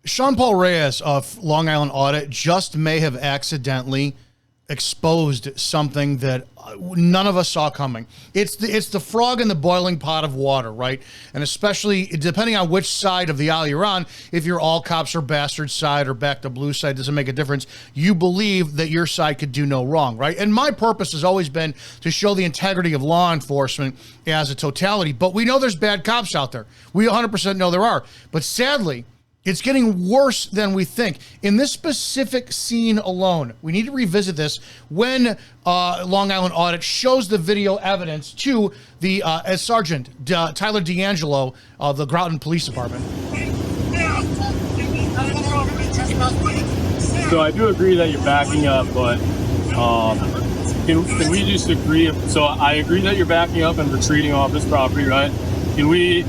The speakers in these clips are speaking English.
Shawn Paul Reyes of Long Island Audit just may have accidentally exposed something that none of us saw coming. It's the frog in the boiling pot of water, right? And especially depending on which side of the aisle you're on, if you're all cops are bastards side or back to blue side, doesn't make a difference. You believe that your side could do no wrong, right? And my purpose has always been to show the integrity of law enforcement as a totality. But we know there's bad cops out there. We 100% know there are. But sadly, it's getting worse than we think. In this specific scene alone, we need to revisit this when Long Island Audit shows the video evidence to the Sergeant Tyler D'Angelo of the Groton Police Department. So I do agree that you're backing up, but can we just agree? So I agree that you're backing up and retreating off this property, right? Can we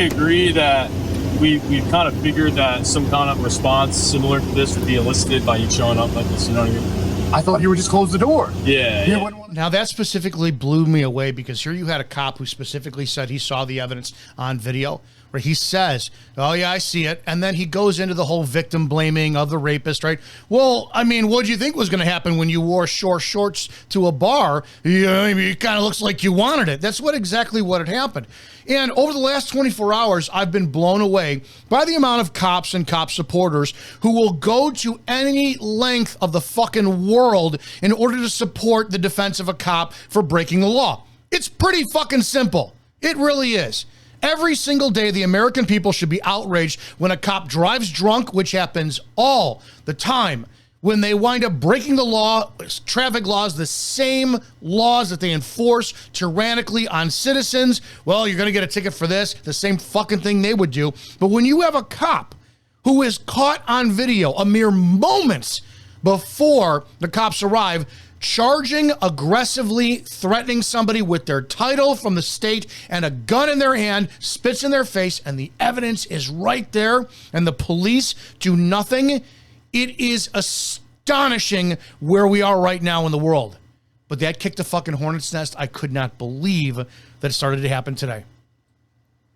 agree that we've kind of figured that some kind of response similar to this would be elicited by you showing up like this, you know what I mean? I thought you would just close the door. Yeah. Now that specifically blew me away because here you had a cop who specifically said he saw the evidence on video where he says, oh yeah, I see it. And then he goes into the whole victim blaming of the rapist, right? Well, I mean, what do you think was going to happen when you wore short shorts to a bar? It kind of looks like you wanted it. That's exactly what had happened. And over the last 24 hours, I've been blown away by the amount of cops and cop supporters who will go to any length of the fucking world in order to support the defense of a cop for breaking the law. It's pretty fucking simple. It really is. Every single day, the American people should be outraged when a cop drives drunk, which happens all the time. When they wind up breaking the law, traffic laws, the same laws that they enforce tyrannically on citizens. Well, you're going to get a ticket for this, the same fucking thing they would do. But when you have a cop who is caught on video a mere moments before the cops arrive, charging, aggressively threatening somebody with their title from the state and a gun in their hand, spits in their face, and the evidence is right there, and the police do nothing. It is astonishing where we are right now in the world. But that kicked a fucking hornet's nest. I could not believe that it started to happen today.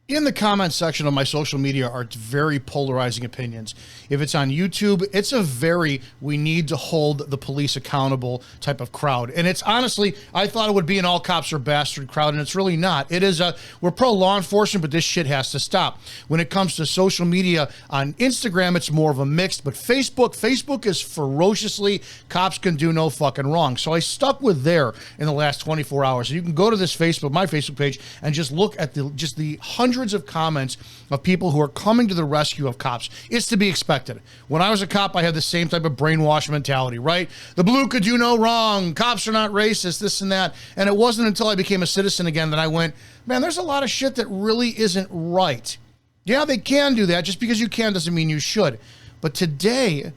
In the comment section of my social media are very polarizing opinions. If it's on YouTube, it's a very we need to hold the police accountable type of crowd. And it's honestly, I thought it would be an all cops are bastard crowd, and it's really not. It is we're pro law enforcement, but this shit has to stop. When it comes to social media on Instagram, it's more of a mixed, but Facebook is ferociously cops can do no fucking wrong. So I stuck with there in the last 24 hours. So you can go to this my Facebook page, and just look at the hundreds of comments of people who are coming to the rescue of cops. It's to be expected. When I was a cop, I had the same type of brainwash mentality, right? The blue could do no wrong. Cops are not racist, this and that. And it wasn't until I became a citizen again that I went, man, there's a lot of shit that really isn't right. Yeah, they can do that. Just because you can doesn't mean you should. But today,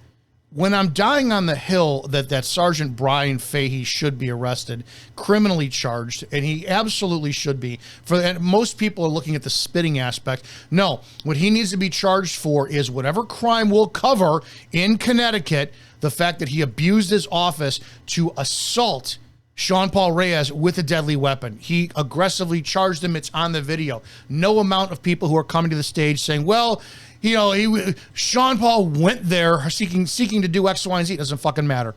when I'm dying on the hill that Sergeant Brian Fahey should be arrested, criminally charged, and he absolutely should be. And most people are looking at the spitting aspect. No, what he needs to be charged for is whatever crime we'll cover in Connecticut, the fact that he abused his office to assault Shawn Paul Reyes with a deadly weapon. He aggressively charged him. It's on the video. No amount of people who are coming to the stage saying, well, you know, Shawn Paul went there seeking to do X, Y, and Z. Doesn't fucking matter.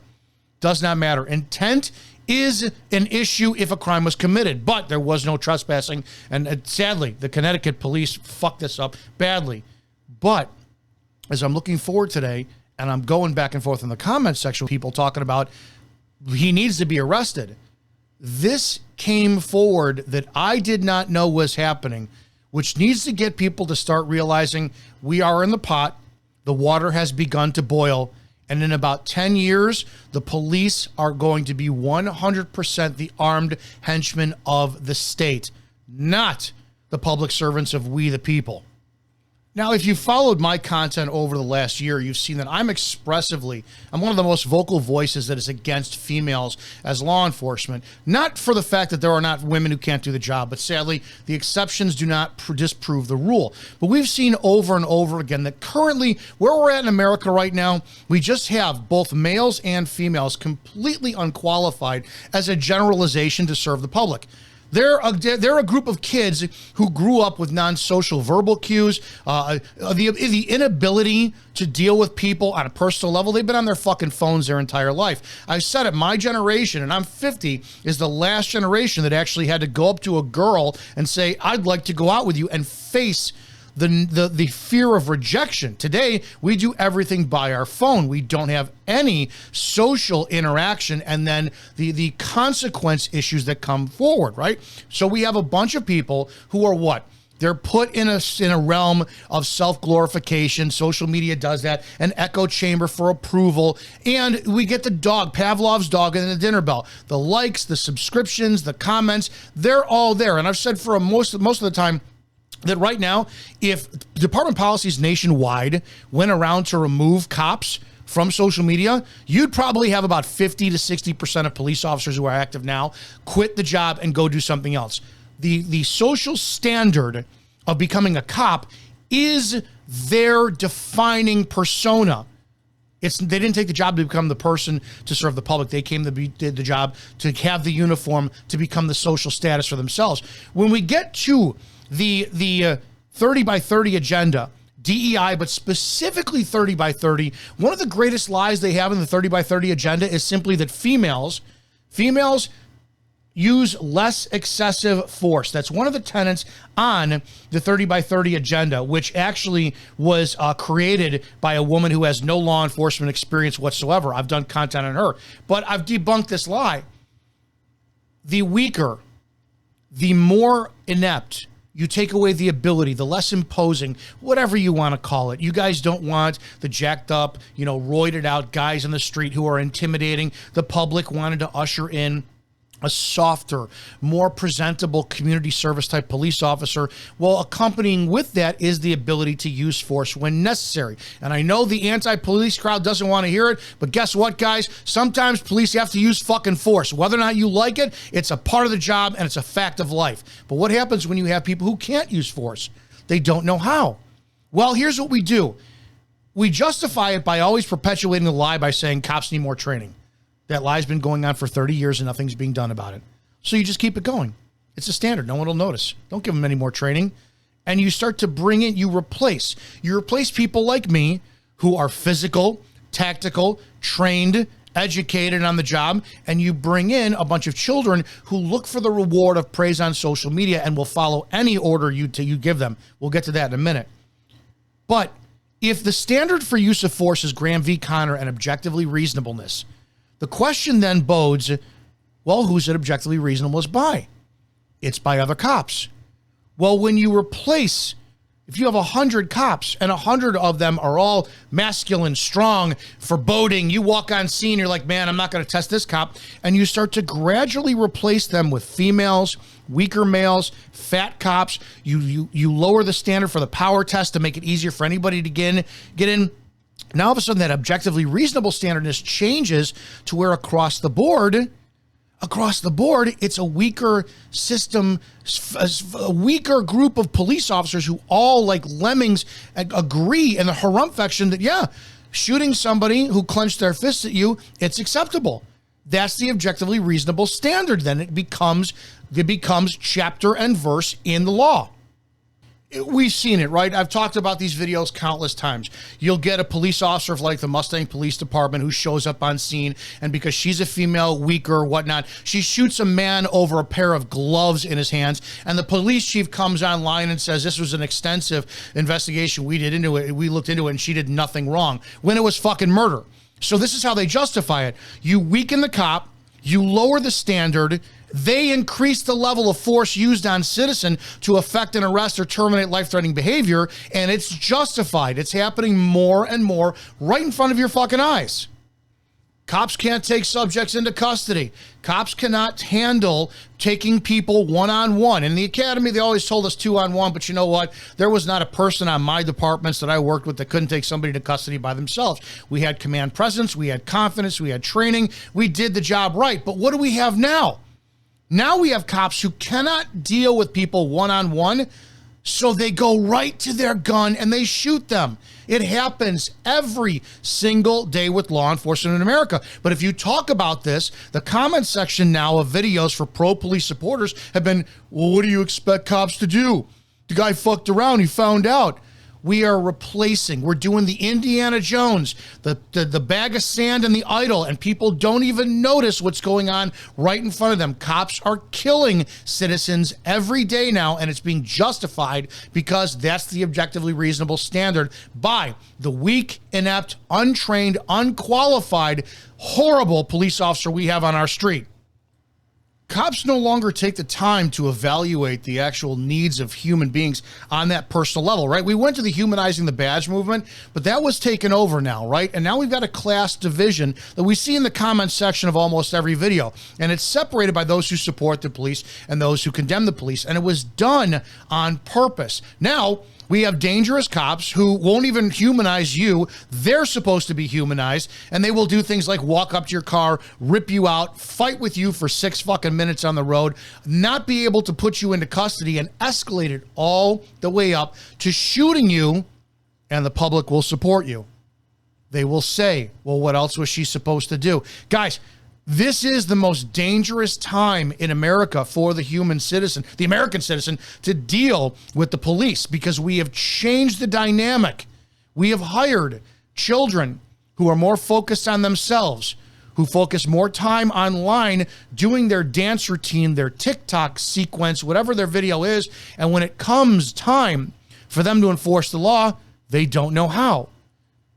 Does not matter. Intent is an issue if a crime was committed, but there was no trespassing. And sadly, the Connecticut police fucked this up badly. But as I'm looking forward today, and I'm going back and forth in the comments section, people talking about he needs to be arrested. This came forward that I did not know was happening, which needs to get people to start realizing we are in the pot. The water has begun to boil. And in about 10 years, the police are going to be 100% the armed henchmen of the state, not the public servants of we the people. Now, if you followed my content over the last year, you've seen that I'm one of the most vocal voices that is against females as law enforcement, not for the fact that there are not women who can't do the job, but sadly, the exceptions do not disprove the rule. But we've seen over and over again that currently, where we're at in America right now, we just have both males and females completely unqualified as a generalization to serve the public. They're a group of kids who grew up with non-social verbal cues, the inability to deal with people on a personal level. They've been on their fucking phones their entire life. I said it, my generation, and I'm 50, is the last generation that actually had to go up to a girl and say, I'd like to go out with you, and face the fear of rejection. Today, we do everything by our phone. We don't have any social interaction, and then the consequence issues that come forward, right? So we have a bunch of people who are what? They're put in a realm of self-glorification. Social media does that, an echo chamber for approval. And we get the dog, Pavlov's dog, and the dinner bell. The likes, the subscriptions, the comments, they're all there. And I've said for most of the time, that right now, if department policies nationwide went around to remove cops from social media, you'd probably have about 50 to 60% of police officers who are active now quit the job and go do something else. The social standard of becoming a cop is their defining persona. They didn't take the job to become the person to serve the public. They did the job to have the uniform, to become the social status for themselves. When we get to the 30 by 30 agenda, DEI, but specifically 30 by 30, one of the greatest lies they have in the 30 by 30 agenda is simply that females use less excessive force. That's one of the tenets on the 30 by 30 agenda, which actually was created by a woman who has no law enforcement experience whatsoever. I've done content on her, but I've debunked this lie. The weaker, the more inept, you take away the ability, the less imposing, whatever you want to call it. You guys don't want the jacked up, roided out guys in the street who are intimidating. The public wanted to usher in a softer, more presentable community service type police officer. Well, accompanying with that is the ability to use force when necessary. And I know the anti-police crowd doesn't want to hear it, but guess what, guys? Sometimes police have to use fucking force. Whether or not you like it, it's a part of the job and it's a fact of life. But what happens when you have people who can't use force? They don't know how. Well, here's what we do. We justify it by always perpetuating the lie by saying cops need more training. That lie's been going on for 30 years and nothing's being done about it. So you just keep it going. It's a standard. No one will notice. Don't give them any more training. And you start to bring in, you replace people like me who are physical, tactical, trained, educated on the job, and you bring in a bunch of children who look for the reward of praise on social media and will follow any order you give them. We'll get to that in a minute. But if the standard for use of force is Graham v. Connor and objectively reasonableness, the question then bodes, well, who's it objectively reasonable by? It's by other cops. Well, when you replace, if you have 100 cops and 100 of them are all masculine, strong, foreboding, you walk on scene, you're like, man, I'm not going to test this cop. And you start to gradually replace them with females, weaker males, fat cops. You lower the standard for the power test to make it easier for anybody to get in. Now, all of a sudden, that objectively reasonable standardness changes to where across the board, it's a weaker system, a weaker group of police officers who all, like lemmings, agree in the harumph that, yeah, shooting somebody who clenched their fists at you, it's acceptable. That's the objectively reasonable standard. Then it becomes chapter and verse in the law. We've seen it, right? I've talked about these videos countless times. You'll get a police officer of like the Mustang Police Department who shows up on scene, and because she's a female, weaker, whatnot, she shoots a man over a pair of gloves in his hands, and the police chief comes online and says, this was an extensive investigation. We looked into it, and she did nothing wrong, when it was fucking murder. So this is how they justify it. You weaken the cop, you lower the standard, they increase the level of force used on citizen to affect an arrest or terminate life-threatening behavior, and it's justified. It's happening more and more right in front of your fucking eyes. Cops can't take subjects into custody. Cops cannot handle taking people one-on-one. In the academy, they always told us 2-on-1, but you know what? There was not a person on my departments that I worked with that couldn't take somebody to custody by themselves. We had command presence, we had confidence, we had training, we did the job right. But what do we have now? Now we have cops who cannot deal with people one-on-one. So they go right to their gun and they shoot them. It happens every single day with law enforcement in America. But if you talk about this, the comment section now of videos for pro-police supporters have been, well, what do you expect cops to do? The guy fucked around, he found out. We are replacing, we're doing the Indiana Jones, the bag of sand and the idol, and people don't even notice what's going on right in front of them. Cops are killing citizens every day now, and it's being justified because that's the objectively reasonable standard by the weak, inept, untrained, unqualified, horrible police officer we have on our street. Cops no longer take the time to evaluate the actual needs of human beings on that personal level, right? We went to the humanizing the badge movement, but that was taken over now, right? And now we've got a class division that we see in the comment section of almost every video. And it's separated by those who support the police and those who condemn the police. And it was done on purpose. Now, we have dangerous cops who won't even humanize you. They're supposed to be humanized, and they will do things like walk up to your car, rip you out, fight with you for 6 fucking minutes on the road, not be able to put you into custody, and escalate it all the way up to shooting you, and the public will support you. They will say, well, what else was she supposed to do? Guys, this is the most dangerous time in America for the human citizen, the American citizen, to deal with the police because we have changed the dynamic. We have hired children who are more focused on themselves, who focus more time online doing their dance routine, their TikTok sequence, whatever their video is. And when it comes time for them to enforce the law, they don't know how.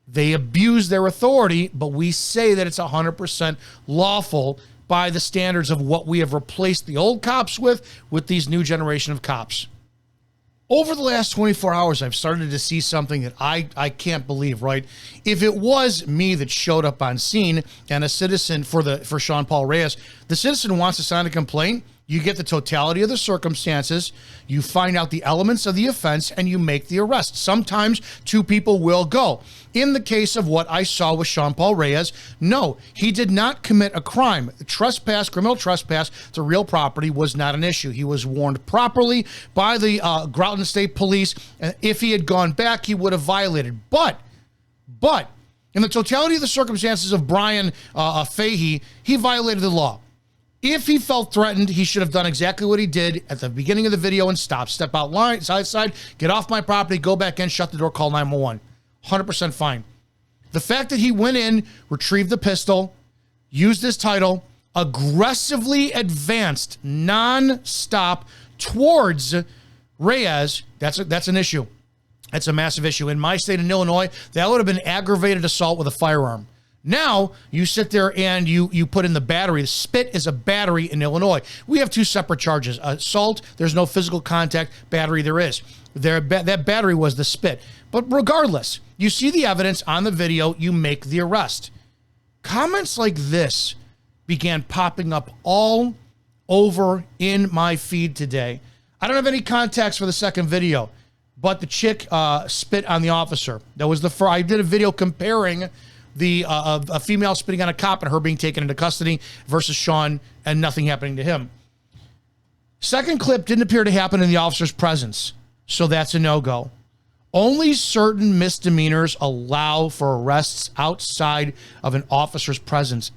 They abuse their authority, but we say that it's 100% lawful by the standards of what we have replaced the old cops with these new generation of cops. Over the last 24 hours, I've started to see something that I can't believe, right? If it was me that showed up on scene and a citizen for Shawn Paul Reyes, the citizen wants to sign a complaint, you get the totality of the circumstances, you find out the elements of the offense, and you make the arrest. Sometimes 2 people will go. In the case of what I saw with Shawn Paul Reyes, no, he did not commit a crime. Trespass, criminal trespass to real property was not an issue. He was warned properly by the Groton State Police. If he had gone back, he would have violated. But in the totality of the circumstances of Brian Fahey, he violated the law. If he felt threatened, he should have done exactly what he did at the beginning of the video and stop. Step out line, side, get off my property, go back in, shut the door, call 911. 100% fine. The fact that he went in, retrieved the pistol, used his title, aggressively advanced non-stop towards Reyes, that's an issue. That's a massive issue. In my state in Illinois, that would have been aggravated assault with a firearm. Now, you sit there and you put in the battery. The spit is a battery in Illinois. We have 2 separate charges. Assault, there's no physical contact. Battery, there is. That battery was the spit. But regardless, you see the evidence on the video, you make the arrest. Comments like this began popping up all over in my feed today. I don't have any context for the second video, but the chick spit on the officer. That was the first. I did a video comparing a female spitting on a cop and her being taken into custody versus Shawn and nothing happening to him. Second clip didn't appear to happen in the officer's presence, so that's a no-go. Only certain misdemeanors allow for arrests outside of an officer's presence.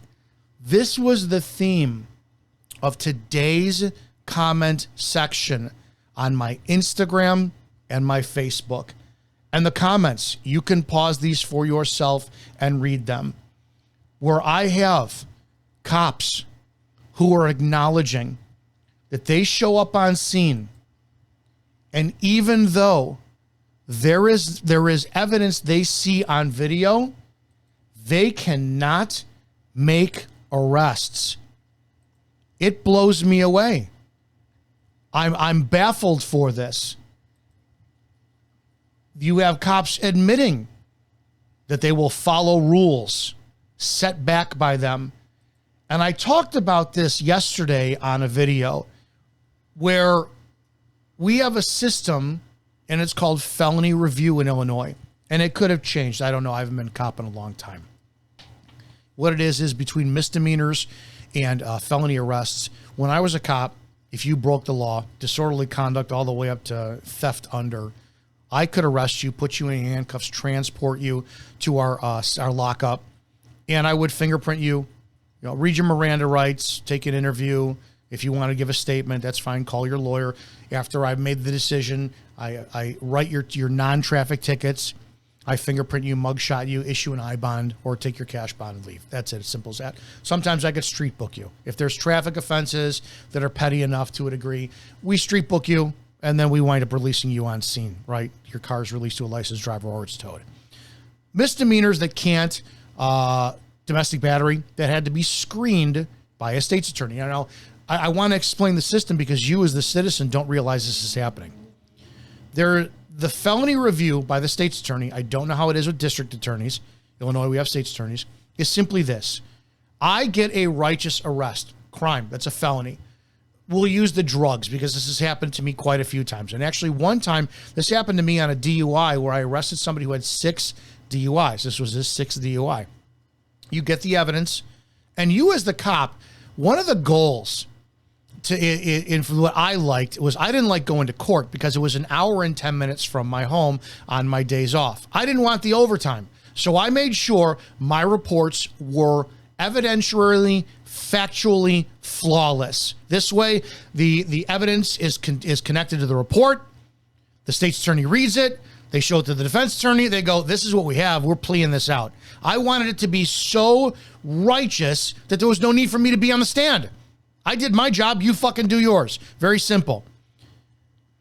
This was the theme of today's comment section on my Instagram and my Facebook. And the comments, you can pause these for yourself and read them, where I have cops who are acknowledging that they show up on scene, and even though there is evidence they see on video, they cannot make arrests. It blows me away. I'm baffled for this. You have cops admitting that they will follow rules set back by them. And I talked about this yesterday on a video where we have a system, and it's called felony review in Illinois. And it could have changed. I don't know. I haven't been a cop in a long time. What it is between misdemeanors and felony arrests. When I was a cop, if you broke the law, disorderly conduct all the way up to theft under, I could arrest you, put you in handcuffs, transport you to our lockup, and I would fingerprint you, read your Miranda rights, take an interview. If you want to give a statement, that's fine. Call your lawyer. After I've made the decision, I write your non-traffic tickets. I fingerprint you, mugshot you, issue an I-bond, or take your cash bond and leave. That's it. As simple as that. Sometimes I could street book you. If there's traffic offenses that are petty enough to a degree, we street book you, and then we wind up releasing you on scene, right? Your car's released to a licensed driver or it's towed. Misdemeanors that can't, domestic battery, that had to be screened by a state's attorney. I want to explain the system because you as the citizen don't realize this is happening. The felony review by the state's attorney, I don't know how it is with district attorneys. Illinois, we have state's attorneys, is simply this. I get a righteous arrest, crime, that's a felony. We'll use the drugs because this has happened to me quite a few times. And actually one time, this happened to me on a DUI where I arrested somebody who had 6 DUIs. This was his 6th DUI. You get the evidence, and you as the cop, one of the goals in what I liked was I didn't like going to court because it was an hour and 10 minutes from my home on my days off. I didn't want the overtime. So I made sure my reports were evidentially, factually flawless. This way, the evidence is connected to the report. The state's attorney reads it. They show it to the defense attorney. They go, this is what we have. We're pleading this out. I wanted it to be so righteous that there was no need for me to be on the stand. I did my job. You fucking do yours. Very simple.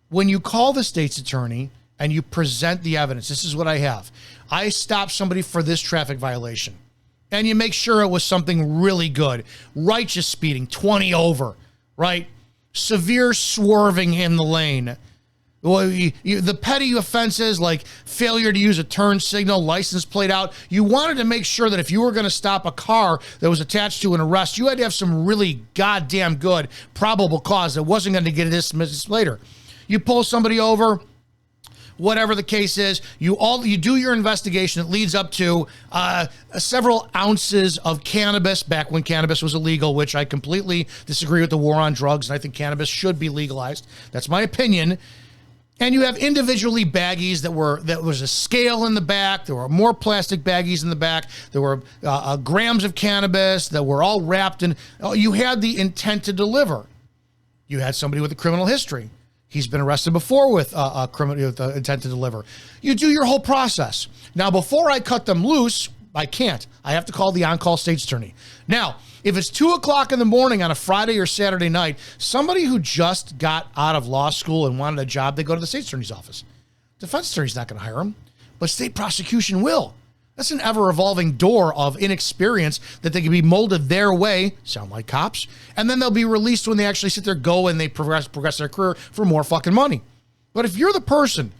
When you call the state's attorney and you present the evidence, this is what I have. I stopped somebody for this traffic violation. And you make sure it was something really good. Righteous speeding, 20 over, right? Severe swerving in the lane. Well, the petty offenses like failure to use a turn signal, license plate out, you wanted to make sure that if you were going to stop a car that was attached to an arrest, you had to have some really goddamn good probable cause that wasn't going to get dismissed later. You pull somebody over, whatever the case is, you do your investigation. It leads up to several ounces of cannabis back when cannabis was illegal, which I completely disagree with the war on drugs, and I think cannabis should be legalized. That's my opinion. And you have individually baggies that was a scale in the back. There were more plastic baggies in the back. There were grams of cannabis that were all wrapped in. You had the intent to deliver. You had somebody with a criminal history. He's been arrested before with a criminal with intent to deliver. You do your whole process. Now, before I cut them loose, I can't. I have to call the on-call state's attorney. Now, if it's 2 o'clock in the morning on a Friday or Saturday night, somebody who just got out of law school and wanted a job, they go to the state's attorney's office. Defense attorney's not going to hire them, but state prosecution will. That's an ever-evolving door of inexperience that they can be molded their way, sound like cops, and then they'll be released when they actually sit there, go, and they progress their career for more fucking money. But if you're the person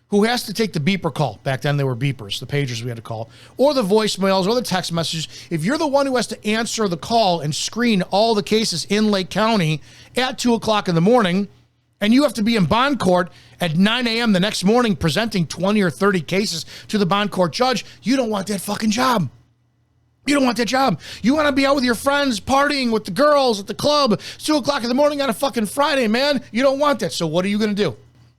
who has to take the beeper call, back then they were beepers, the pagers we had to call, or the voicemails or the text messages, if you're the one who has to answer the call and screen all the cases in Lake County at 2 o'clock in the morning, and you have to be in bond court at 9 a.m. the next morning presenting 20 or 30 cases to the bond court judge, you don't want that fucking job. You don't want that job. You want to be out with your friends, partying with the girls at the club, it's 2 o'clock in the morning on a fucking Friday, man. You don't want that. So what are you going to do?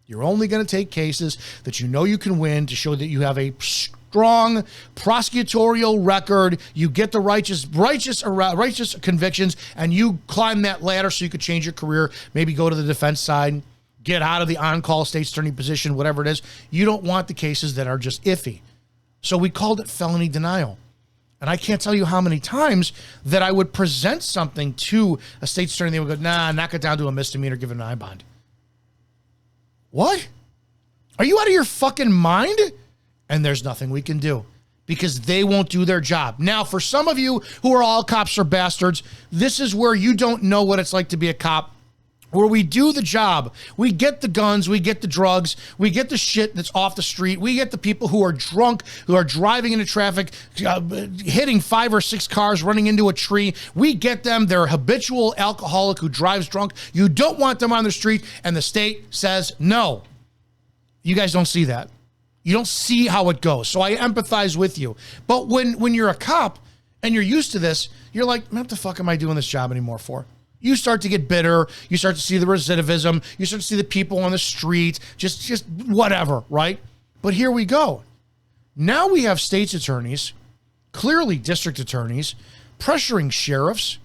You're only going to take cases that you know you can win to show that you have a strong prosecutorial record. You get the righteous convictions, and you climb that ladder so you could change your career, maybe go to the defense side, get out of the on-call state's attorney position, whatever it is. You don't want the cases that are just iffy. So we called it felony denial. And I can't tell you how many times that I would present something to a state's attorney, they would go, nah, knock it down to a misdemeanor, give it an I-bond. What? Are you out of your fucking mind? And there's nothing we can do because they won't do their job. Now, for some of you who are all cops are bastards, this is where you don't know what it's like to be a cop, where we do the job. We get the guns, we get the drugs, we get the shit that's off the street. We get the people who are drunk, who are driving into traffic, hitting 5 or 6 cars, running into a tree. We get them. They're a habitual alcoholic who drives drunk. You don't want them on the street, and the state says no. You guys don't see that. You don't see how it goes. So I empathize with you. But when you're a cop and you're used to this, you're like, what the fuck am I doing this job anymore for? You start to get bitter. You start to see the recidivism. You start to see the people on the street, just whatever, right? But here we go. Now we have state's attorneys, clearly district attorneys, pressuring sheriffs,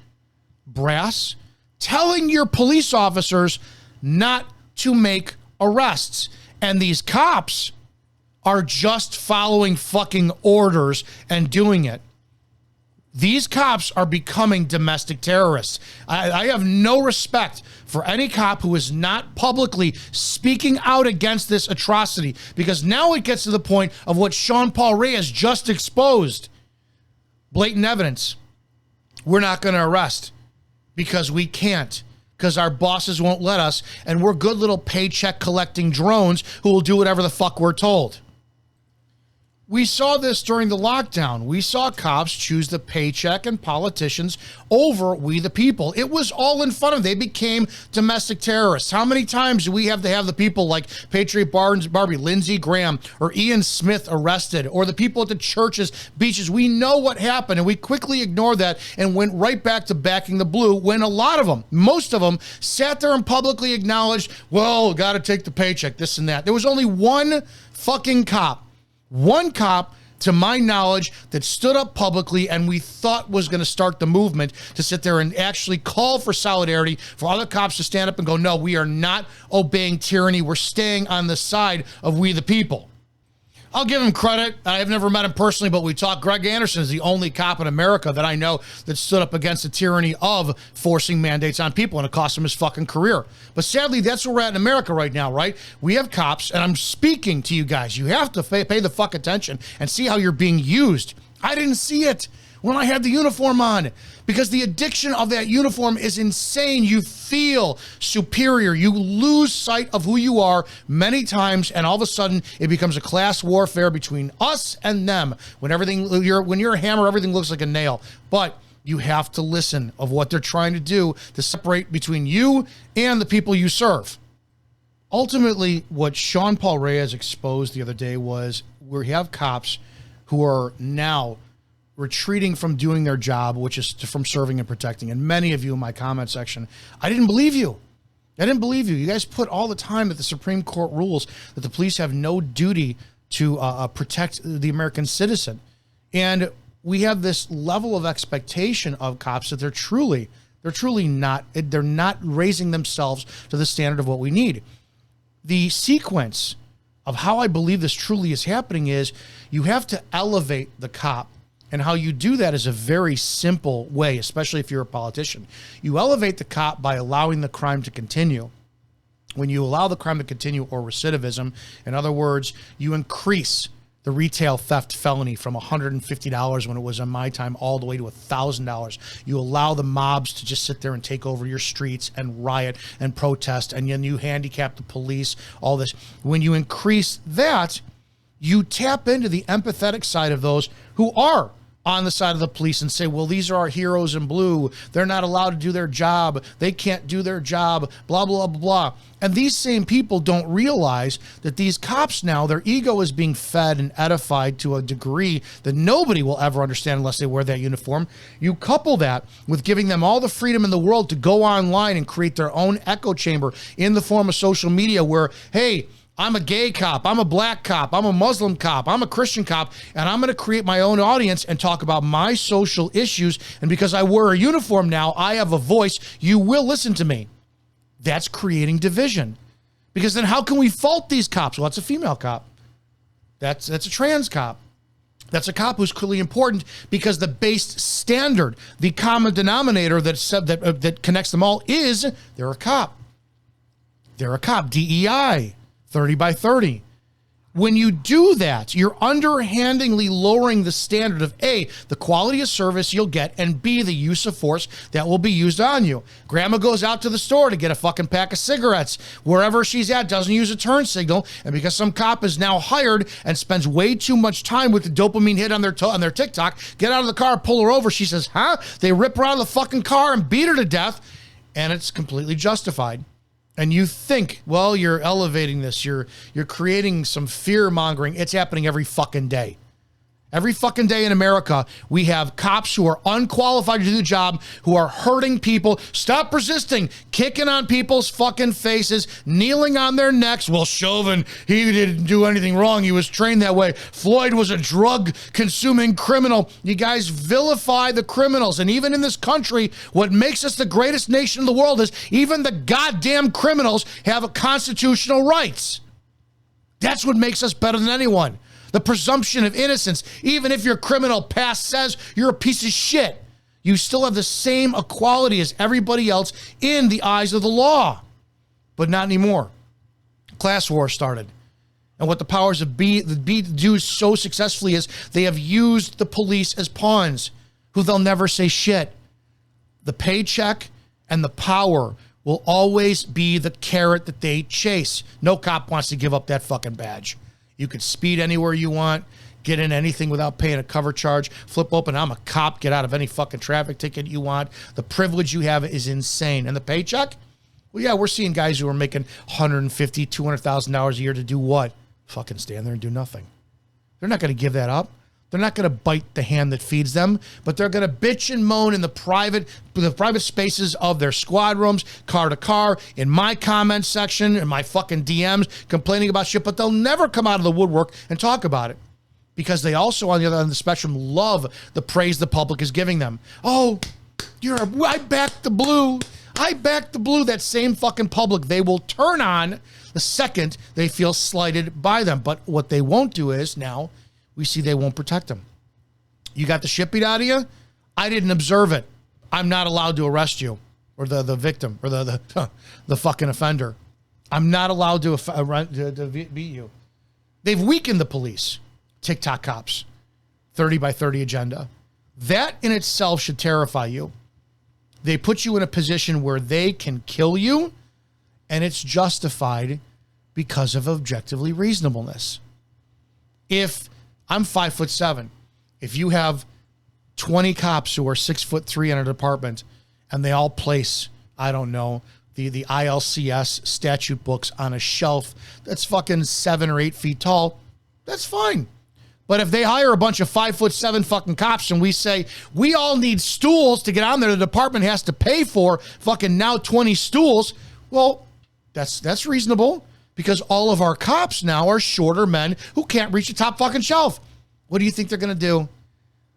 brass, telling your police officers not to make arrests. And these cops are just following fucking orders and doing it. These cops are becoming domestic terrorists. I have no respect for any cop who is not publicly speaking out against this atrocity, because now it gets to the point of what Shawn Reyes just exposed. Blatant evidence. We're not going to arrest because we can't, because our bosses won't let us, and we're good little paycheck collecting drones who will do whatever the fuck we're told. We saw this during the lockdown. We saw cops choose the paycheck and politicians over we the people. It was all in fun of them. They became domestic terrorists. How many times do we have to have the people like Patriot Barbie, Lindsey Graham, or Ian Smith arrested, or the people at the churches, beaches? We know what happened, and we quickly ignored that and went right back to backing the blue, when a lot of them, most of them, sat there and publicly acknowledged, well, got to take the paycheck, this and that. There was only one fucking cop, to my knowledge, that stood up publicly and we thought was going to start the movement to sit there and actually call for solidarity, for other cops to stand up and go, no, we are not obeying tyranny. We're staying on the side of we the people. I'll give him credit. I've never met him personally, but we talked. Greg Anderson is the only cop in America that I know that stood up against the tyranny of forcing mandates on people, and it cost him his fucking career. But sadly, that's where we're at in America right now, right? We have cops, and I'm speaking to you guys. You have to pay the fuck attention and see how you're being used. I didn't see it when I had the uniform on, because the addiction of that uniform is insane. You feel superior. You lose sight of who you are many times, and all of a sudden it becomes a class warfare between us and them. When you're a hammer, everything looks like a nail. But you have to listen of what they're trying to do to separate between you and the people you serve. Ultimately, what Shawn Reyes exposed the other day was we have cops who are now retreating from doing their job, which is from serving and protecting. And many of you in my comment section, I didn't believe you. You guys put all the time that the Supreme Court rules that the police have no duty to protect the American citizen. And we have this level of expectation of cops that they're truly not raising themselves to the standard of what we need. The sequence of how I believe this truly is happening is you have to elevate the cop. And how you do that is a very simple way, especially if you're a politician. You elevate the cop by allowing the crime to continue. When you allow the crime to continue, or recidivism, in other words, you increase the retail theft felony from $150 when it was in my time all the way to $1,000. You allow the mobs to just sit there and take over your streets and riot and protest, and then you handicap the police, all this. When you increase that, you tap into the empathetic side of those who are on the side of the police and say, well, these are our heroes in blue. They're not allowed to do their job. They can't do their job, blah, blah, blah, blah. And these same people don't realize that these cops now, their ego is being fed and edified to a degree that nobody will ever understand unless they wear that uniform. You couple that with giving them all the freedom in the world to go online and create their own echo chamber in the form of social media where, hey, I'm a gay cop, I'm a black cop, I'm a Muslim cop, I'm a Christian cop, and I'm going to create my own audience and talk about my social issues. And because I wear a uniform now, I have a voice. You will listen to me. That's creating division. Because then how can we fault these cops? Well, that's a female cop. That's a trans cop. That's a cop who's clearly important because the base standard, the common denominator that connects them all is they're a cop. They're a cop. DEI. 30 by 30. When you do that, you're underhandedly lowering the standard of A, the quality of service you'll get, and B, the use of force that will be used on you. Grandma goes out to the store to get a fucking pack of cigarettes. Wherever she's at, doesn't use a turn signal, and because some cop is now hired and spends way too much time with the dopamine hit on their TikTok, get out of the car, pull her over, she says, huh? They rip her out of the fucking car and beat her to death, and it's completely justified. And you think, well, you're elevating this. You're creating some fear mongering. It's happening every fucking day. Every fucking day in America, we have cops who are unqualified to do the job, who are hurting people. Stop resisting, kicking on people's fucking faces, kneeling on their necks. Well, Chauvin, he didn't do anything wrong. He was trained that way. Floyd was a drug-consuming criminal. You guys vilify the criminals. And even in this country, what makes us the greatest nation in the world is even the goddamn criminals have constitutional rights. That's what makes us better than anyone. The presumption of innocence. Even if your criminal past says you're a piece of shit, you still have the same equality as everybody else in the eyes of the law. But not anymore. Class war started. And what the powers of be do so successfully is they have used the police as pawns who they'll never say shit. The paycheck and the power will always be the carrot that they chase. No cop wants to give up that fucking badge. You could speed anywhere you want, get in anything without paying a cover charge, flip open, I'm a cop, get out of any fucking traffic ticket you want. The privilege you have is insane. And the paycheck? Well, yeah, we're seeing guys who are making $150,000, $200,000 a year to do what? Fucking stand there and do nothing. They're not going to give that up. They're not going to bite the hand that feeds them, but they're going to bitch and moan in the private spaces of their squad rooms, car to car, in my comment section, in my fucking DMs, complaining about shit, but they'll never come out of the woodwork and talk about it because they also, on the other end of the spectrum, love the praise the public is giving them. Oh, I back the blue. I back the blue. That same fucking public they will turn on the second they feel slighted by them. But what they won't do is now, we see they won't protect them. You got the shit beat out of you? I didn't observe it. I'm not allowed to arrest you or the victim or the fucking offender. I'm not allowed to beat you. They've weakened the police. TikTok cops. 30 by 30 agenda. That in itself should terrify you. They put you in a position where they can kill you, and it's justified because of objectively reasonableness. If I'm 5'7", if you have 20 cops who are 6'3" in a department and they all place, I don't know, the ILCS statute books on a shelf that's fucking 7 or 8 feet tall, that's fine. But if they hire a bunch of 5'7" fucking cops and we say we all need stools to get on there, the department has to pay for fucking now 20 stools. Well, that's reasonable because all of our cops now are shorter men who can't reach the top fucking shelf. What do you think they're going to do?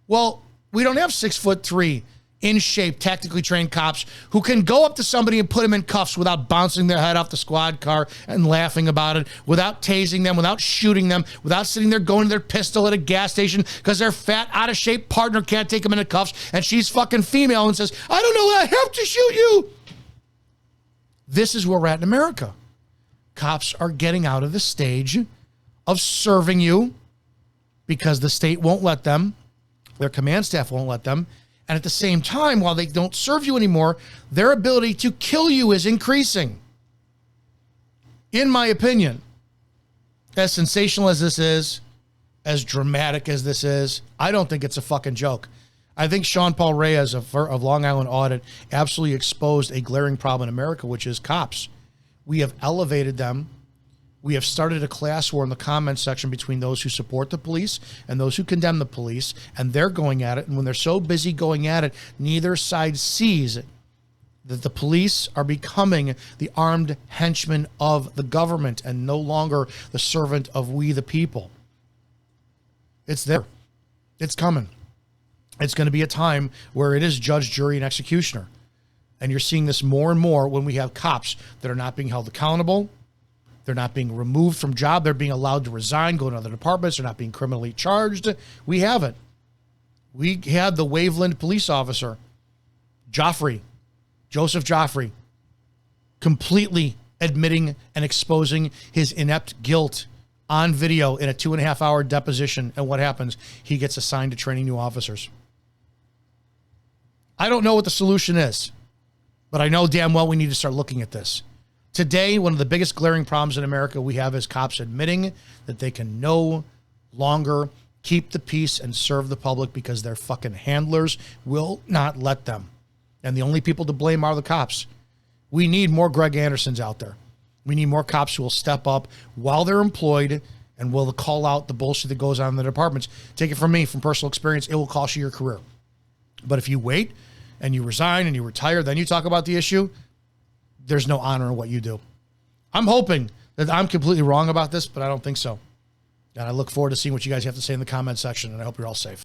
Well, we don't have 6'3" in shape, tactically trained cops who can go up to somebody and put them in cuffs without bouncing their head off the squad car and laughing about it, without tasing them, without shooting them, without sitting there going to their pistol at a gas station because their fat, out of shape partner can't take them into cuffs and she's fucking female and says, I don't know, I have to shoot you. This is where we're at in America. Cops are getting out of the stage of serving you because the state won't let them, their command staff won't let them. And at the same time, while they don't serve you anymore, their ability to kill you is increasing. In my opinion, as sensational as this is, as dramatic as this is, I don't think it's a fucking joke. I think Shawn Paul Reyes of Long Island Audit absolutely exposed a glaring problem in America, which is cops. We have elevated them. We have started a class war in the comment section between those who support the police and those who condemn the police, and they're going at it. And when they're so busy going at it, neither side sees that the police are becoming the armed henchmen of the government and no longer the servant of we the people. It's there. It's coming. It's going to be a time where it is judge, jury, and executioner. And you're seeing this more and more when we have cops that are not being held accountable. They're not being removed from job. They're being allowed to resign, go to other departments. They're not being criminally charged. We haven't. We had the Waveland police officer, Joseph Joffrey, completely admitting and exposing his inept guilt on video in a 2.5-hour deposition. And what happens? He gets assigned to training new officers. I don't know what the solution is, but I know damn well we need to start looking at this. Today, one of the biggest glaring problems in America we have is cops admitting that they can no longer keep the peace and serve the public because their fucking handlers will not let them. And the only people to blame are the cops. We need more Greg Andersons out there. We need more cops who will step up while they're employed and will call out the bullshit that goes on in the departments. Take it from me, from personal experience, it will cost you your career. But if you wait and you resign and you retire, then you talk about the issue, there's no honor in what you do. I'm hoping that I'm completely wrong about this, but I don't think so. And I look forward to seeing what you guys have to say in the comment section, and I hope you're all safe.